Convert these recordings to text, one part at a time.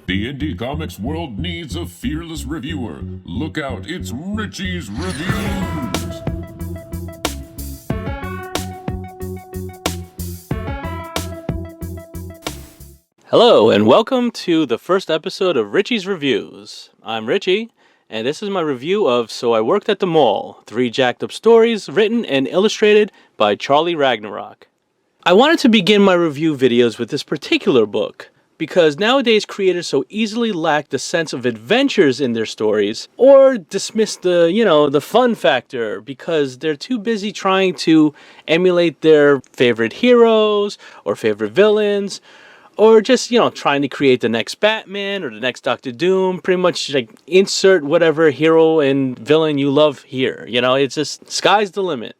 The indie comics world needs a fearless reviewer. Look out, it's Richie's Reviews! Hello, and welcome to the first episode of Richie's Reviews. I'm Richie, and this is my review of So I Worked at the Mall, 3 jacked up stories written and illustrated by Charlie Ragnarok. I wanted to begin my review videos with this particular book, because nowadays creators so easily lack the sense of adventures in their stories, or dismiss the fun factor because they're too busy trying to emulate their favorite heroes or favorite villains, or just, trying to create the next Batman or the next Doctor Doom. Pretty much like insert whatever hero and villain you love here. It's just sky's the limit.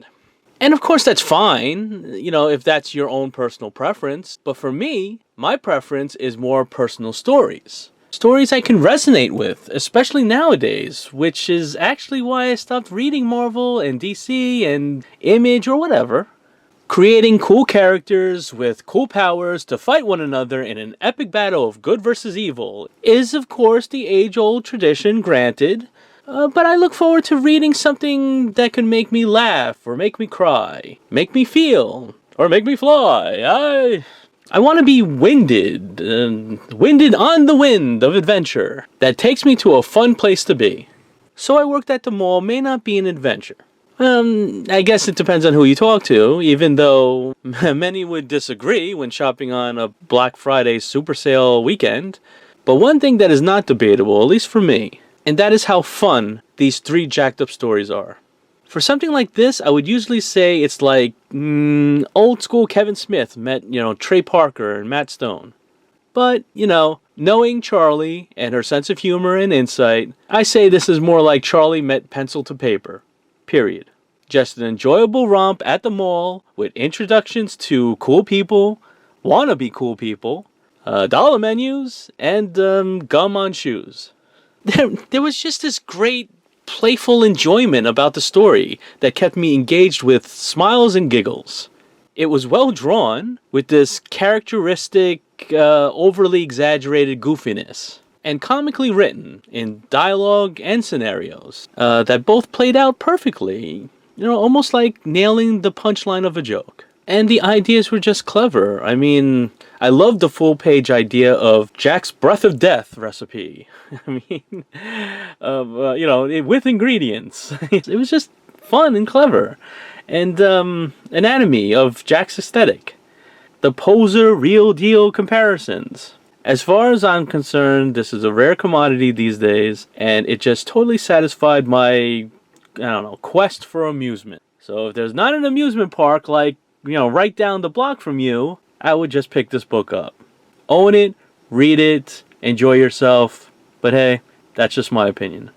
And of course that's fine, if that's your own personal preference. But for me, my preference is more personal stories. Stories I can resonate with, especially nowadays, which is actually why I stopped reading Marvel and DC and Image or whatever. Creating cool characters with cool powers to fight one another in an epic battle of good versus evil is, of course, the age-old tradition, granted. But I look forward to reading something that can make me laugh, or make me cry, make me feel, or make me fly. I want to be winded on the wind of adventure that takes me to a fun place to be. So I Worked at the Mall may not be an adventure. I guess it depends on who you talk to, even though many would disagree when shopping on a Black Friday super sale weekend. But one thing that is not debatable, at least for me, and that is how fun these 3 jacked up stories are. For something like this, I would usually say it's like old school Kevin Smith met, Trey Parker and Matt Stone. But, knowing Charlie and her sense of humor and insight, I say this is more like Charlie met pencil to paper. Period. Just an enjoyable romp at the mall with introductions to cool people, wannabe cool people, dollar menus, and gum on shoes. There was just this great playful enjoyment about the story that kept me engaged with smiles and giggles. It was well drawn with this characteristic, overly exaggerated goofiness, and comically written in dialogue and scenarios that both played out perfectly, almost like nailing the punchline of a joke. And the ideas were just clever. I mean, I loved the full-page idea of Jack's Breath of Death recipe. With ingredients. It was just fun and clever. And anatomy of Jack's aesthetic. The poser real deal comparisons. As far as I'm concerned, this is a rare commodity these days, and it just totally satisfied my, quest for amusement. So if there's not an amusement park like, right down the block from you, I would just pick this book up. Own it, read it, enjoy yourself, but hey, that's just my opinion.